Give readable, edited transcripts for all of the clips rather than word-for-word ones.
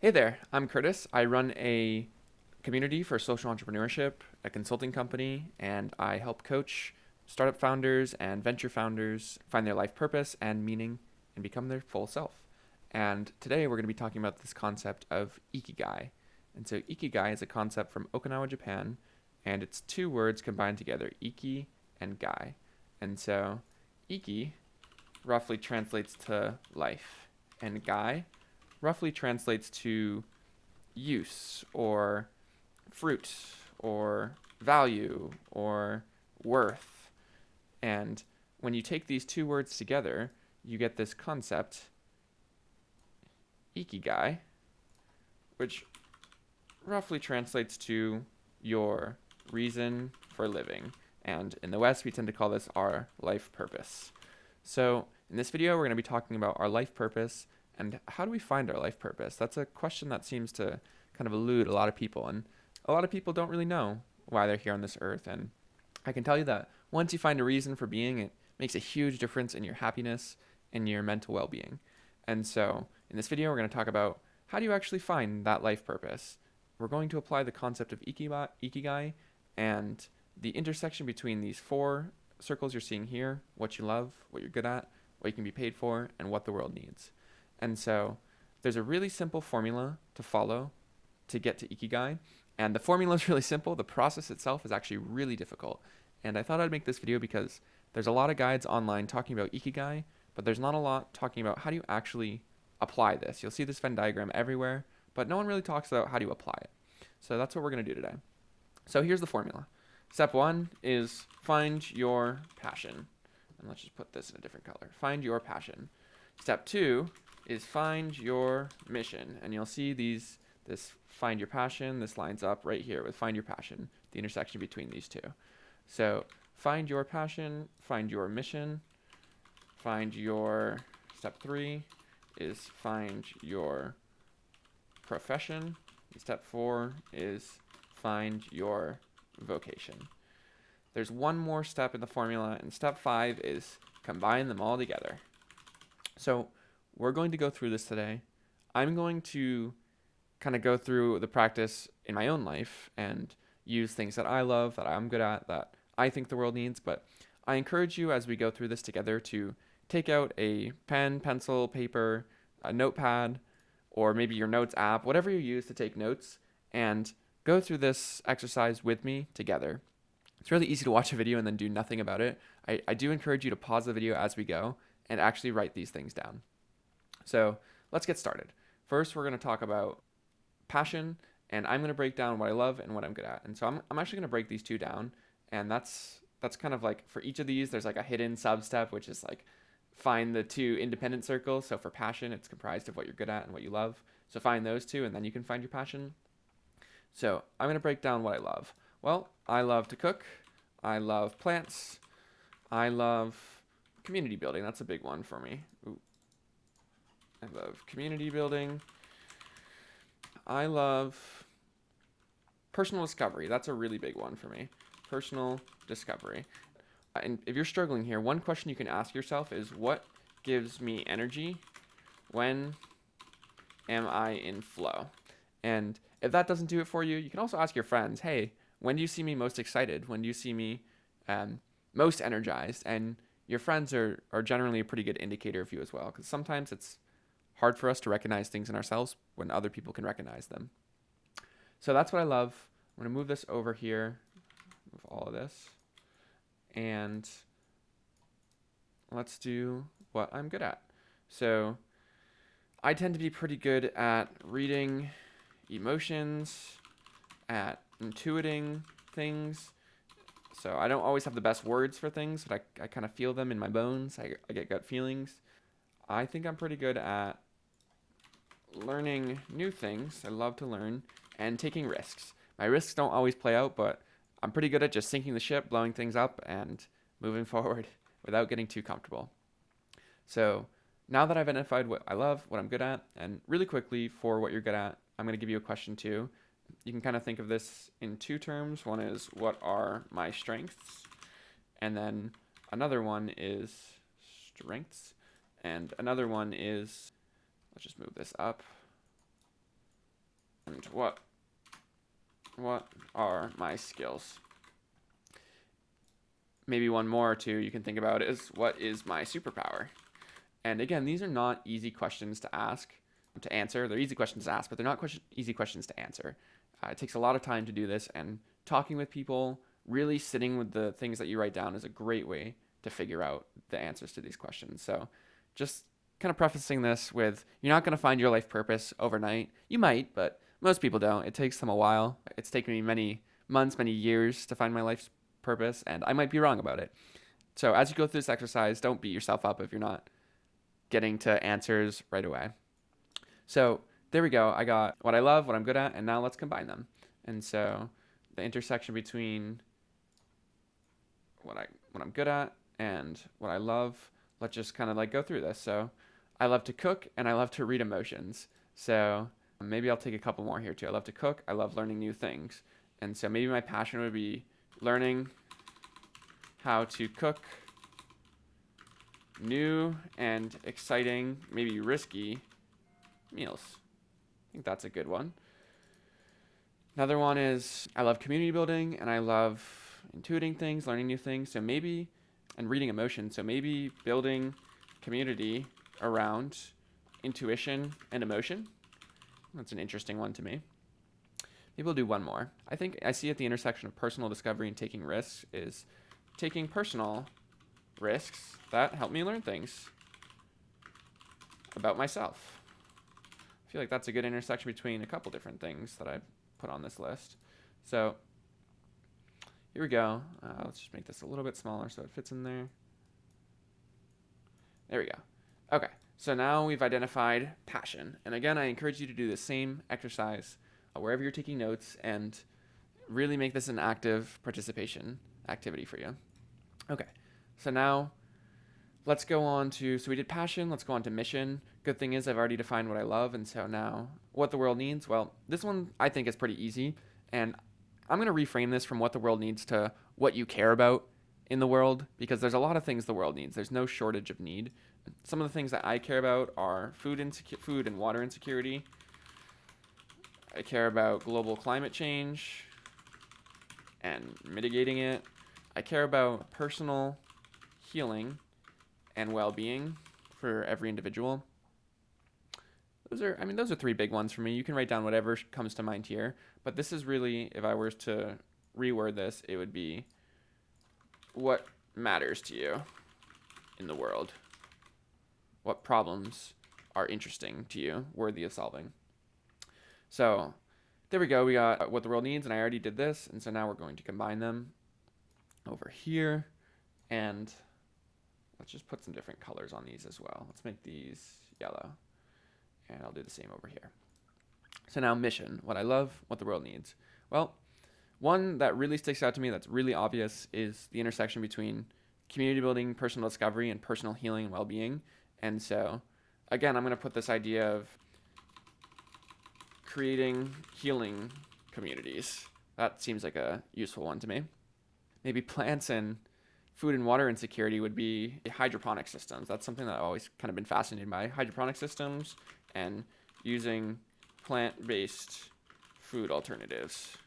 Hey there, I'm Curtis. I run a community for social entrepreneurship, a consulting company, and I help coach startup founders and venture founders find their life purpose and meaning and become their full self. And today we're going to be talking about this concept of Ikigai. And so Ikigai is a concept from Okinawa, Japan, and it's two words combined together, Iki and Gai. And so Iki roughly translates to life, and Gai roughly translates to use or fruit or value or worth. And when you take these two words together, you get this concept, Ikigai, which roughly translates to your reason for living. And in the West, we tend to call this our life purpose. So in this video, we're going to be talking about our life purpose and how do we find our life purpose? That's a question that seems to kind of elude a lot of people, and a lot of people don't really know why they're here on this earth. And I can tell you that once you find a reason for being, it makes a huge difference in your happiness and your mental well-being. And so in this video, we're going to talk about how do you actually find that life purpose. We're going to apply the concept of Ikigai and the intersection between these four circles you're seeing here, what you love, what you're good at, what you can be paid for, and what the world needs. And so there's a really simple formula to follow to get to Ikigai. And the formula is really simple. The process itself is actually really difficult. And I thought I'd make this video because there's a lot of guides online talking about Ikigai, but there's not a lot talking about how do you actually apply this. You'll see this Venn diagram everywhere, but no one really talks about how do you apply it. So that's what we're going to do today. So here's the formula. Step one is find your passion. And let's just put this in a different color. Find your passion. Step two is find your mission. And you'll see this find your passion, this lines up right here with find your passion, the intersection between these two. So find your passion, find your mission, step three is find your profession. Step four is find your vocation. There's one more step in the formula, and step five is combine them all together. So we're going to go through this today. I'm going to kind of go through the practice in my own life and use things that I love, that I'm good at, that I think the world needs. But I encourage you as we go through this together to take out a pen, pencil, paper, a notepad, or maybe your notes app, whatever you use to take notes, and go through this exercise with me together. It's really easy to watch a video and then do nothing about it. I do encourage you to pause the video as we go and actually write these things down. So let's get started. First, we're going to talk about passion, and I'm going to break down what I love and what I'm good at. And so I'm actually going to break these two down, and that's kind of like for each of these, there's like a hidden sub-step, which is like find the two independent circles. So for passion, it's comprised of what you're good at and what you love. So find those two, and then you can find your passion. So I'm going to break down what I love. Well, I love to cook. I love plants. I love community building. That's a big one for me. Ooh. I love community building. I love personal discovery. That's a really big one for me. Personal discovery. And if you're struggling here, one question you can ask yourself is, what gives me energy? When am I in flow? And if that doesn't do it for you, you can also ask your friends, hey, when do you see me most excited? When do you see me most energized? And your friends are generally a pretty good indicator of you as well, because sometimes it's hard for us to recognize things in ourselves when other people can recognize them. So that's what I love. I'm going to move this over here, move all of this, and let's do what I'm good at. So I tend to be pretty good at reading emotions, at intuiting things. So I don't always have the best words for things, but I kind of feel them in my bones. I get gut feelings. I think I'm pretty good at learning new things. I love to learn, and taking risks. My risks don't always play out, but I'm pretty good at just sinking the ship, blowing things up, and moving forward without getting too comfortable. So now that I've identified what I love, what I'm good at, and really quickly for what you're good at, I'm going to give you a question too. You can kind of think of this in two terms. One is, what are my strengths? And then another one is strengths. And another one is, let's just move this up. And what are my skills? Maybe one more or two you can think about is, what is my superpower? And again, these are not easy questions to answer. They're easy questions to ask, but they're not easy questions to answer. It takes a lot of time to do this, and talking with people, really sitting with the things that you write down is a great way to figure out the answers to these questions. So just kind of prefacing this with, you're not going to find your life purpose overnight. You might, but most people don't. It takes them a while. It's taken me many months, many years to find my life's purpose, and I might be wrong about it. So as you go through this exercise, don't beat yourself up if you're not getting to answers right away. So there we go. I got what I love, what I'm good at, and now let's combine them. And so the intersection between what I'm good at and what I love, let's just kind of like go through this. So I love to cook and I love to read emotions. So maybe I'll take a couple more here too. I love to cook. I love learning new things. And so maybe my passion would be learning how to cook new and exciting, maybe risky meals. I think that's a good one. Another one is, I love community building and I love intuiting things, learning new things. So maybe, and reading emotions. So maybe building community around intuition and emotion. That's an interesting one to me. Maybe we'll do one more. I think I see at the intersection of personal discovery and taking risks is taking personal risks that help me learn things about myself. I feel like that's a good intersection between a couple different things that I put on this list. So here we go. Let's just make this a little bit smaller so it fits in there. There we go. Okay, so now we've identified passion. And again, I encourage you to do the same exercise wherever you're taking notes and really make this an active participation activity for you. Okay, so now let's go on to, so we did passion, let's go on to mission. Good thing is I've already defined what I love, and so now what the world needs. Well, this one I think is pretty easy, and I'm going to reframe this from what the world needs to what you care about in the world, because there's a lot of things the world needs. There's no shortage of need. Some of the things that I care about are food and water insecurity. I care about global climate change and mitigating it. I care about personal healing and well-being for every individual. Those are three big ones for me. You can write down whatever comes to mind here, but this is really, if I were to reword this, it would be, what matters to you in the world? What problems are interesting to you, worthy of solving? So there we go. We got what the world needs, and I already did this, and so now we're going to combine them over here, and let's just put some different colors on these as well. Let's make these yellow, and I'll do the same over here. So now mission, what I love, what the world needs. Well, one that really sticks out to me that's really obvious is the intersection between community building, personal discovery, and personal healing and well-being. And so, again, I'm going to put this idea of creating healing communities. That seems like a useful one to me. Maybe plants and food and water insecurity would be hydroponic systems. That's something that I've always kind of been fascinated by, hydroponic systems and using plant-based food alternatives.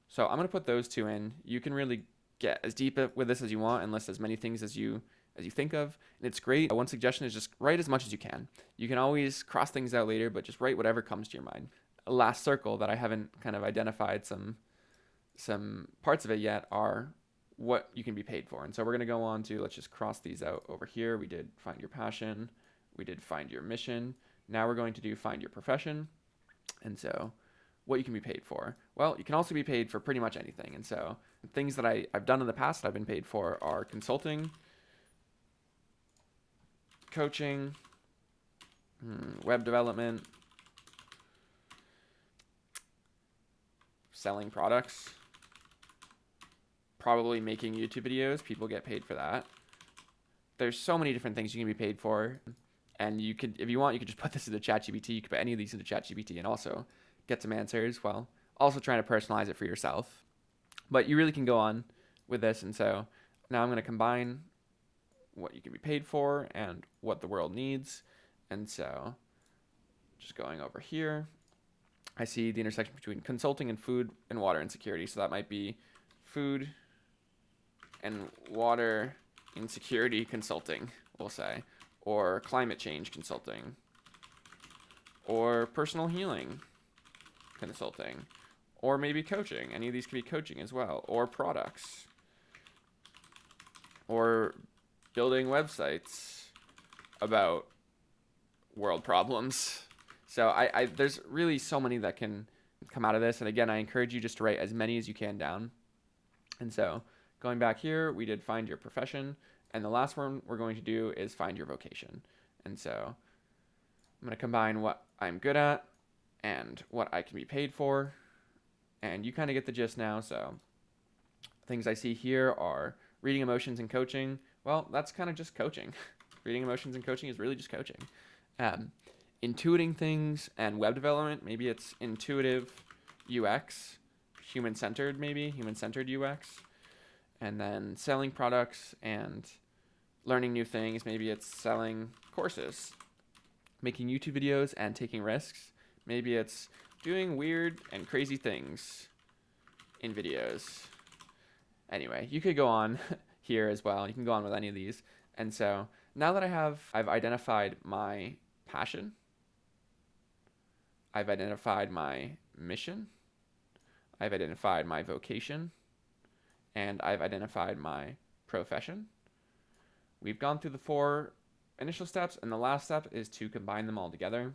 So I'm going to put those two in. You can really get as deep with this as you want and list as many things as you think of. And it's great. One suggestion is just write as much as you can. You can always cross things out later, but just write whatever comes to your mind. A last circle that I haven't kind of identified some parts of it yet are what you can be paid for. And so we're going to go on to, let's just cross these out over here. We did find your passion. We did find your mission. Now we're going to do find your profession. And so what you can be paid for. Well, you can also be paid for pretty much anything. And so things that I've done in the past that I've been paid for are consulting, coaching, web development, selling products, probably making YouTube videos. People get paid for that. There's so many different things you can be paid for. And you could, if you want, you could just put this into ChatGPT. You could put any of these into ChatGPT and also get some answers while also trying to personalize it for yourself. But you really can go on with this. And so now I'm going to combine what you can be paid for and what the world needs. And so just going over here, I see the intersection between consulting and food and water insecurity. So that might be food and water insecurity consulting, we'll say, or climate change consulting, or personal healing consulting, or maybe coaching. Any of these could be coaching as well, or products, or building websites about world problems. So there's really so many that can come out of this. And again, I encourage you just to write as many as you can down. And so going back here, we did find your profession. And the last one we're going to do is find your vocation. And so I'm going to combine what I'm good at and what I can be paid for. And you kind of get the gist now. So things I see here are reading emotions and coaching. Well, that's kind of just coaching. Reading emotions and coaching is really just coaching. Intuiting things and web development, maybe it's intuitive UX, human-centered UX. And then selling products and learning new things, maybe it's selling courses. Making YouTube videos and taking risks, maybe it's doing weird and crazy things in videos. Anyway, you could go on here as well. You can go on with any of these. And so now that I've identified my passion, I've identified my mission, I've identified my vocation, and I've identified my profession. We've gone through the 4 initial steps, and the last step is to combine them all together.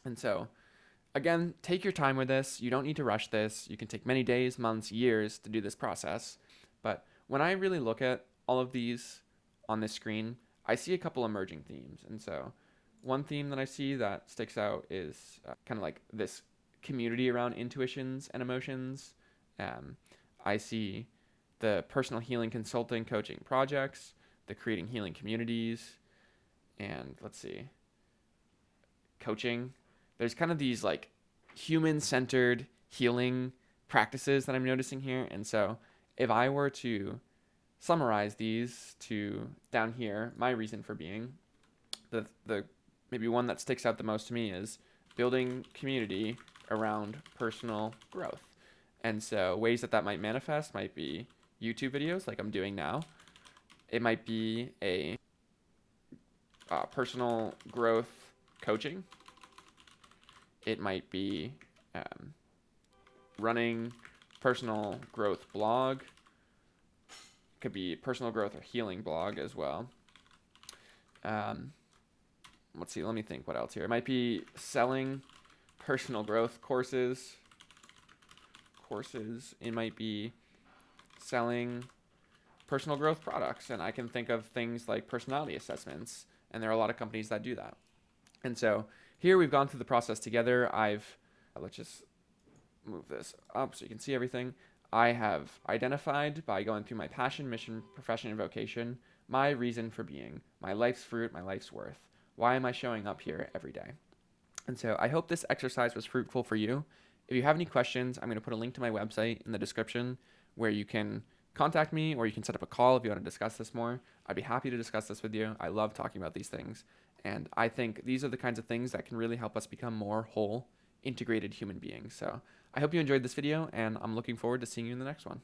And so, again, take your time with this. You don't need to rush this. You can take many days, months, years to do this process. But when I really look at all of these on this screen, I see a couple emerging themes. And so one theme that I see that sticks out is kind of like this community around intuitions and emotions. I see the personal healing consulting coaching projects, the creating healing communities, and let's see, coaching. There's kind of these like human-centered healing practices that I'm noticing here. And so if I were to summarize these to down here, my reason for being, the maybe one that sticks out the most to me is building community around personal growth. And so ways that might manifest might be YouTube videos like I'm doing now. It might be a personal growth coaching. It might be running personal growth blog. It could be personal growth or healing blog as well. Let's see, let me think what else here. It might be selling personal growth courses. It might be selling personal growth products. And I can think of things like personality assessments. And there are a lot of companies that do that. And so here we've gone through the process together. Let's just move this up so you can see everything. I have identified by going through my passion, mission, profession, and vocation, my reason for being, my life's fruit, my life's worth. Why am I showing up here every day? And so I hope this exercise was fruitful for you. If you have any questions, I'm going to put a link to my website in the description where you can contact me or you can set up a call if you want to discuss this more. I'd be happy to discuss this with you. I love talking about these things. And I think these are the kinds of things that can really help us become more whole, integrated human beings. So I hope you enjoyed this video, and I'm looking forward to seeing you in the next one.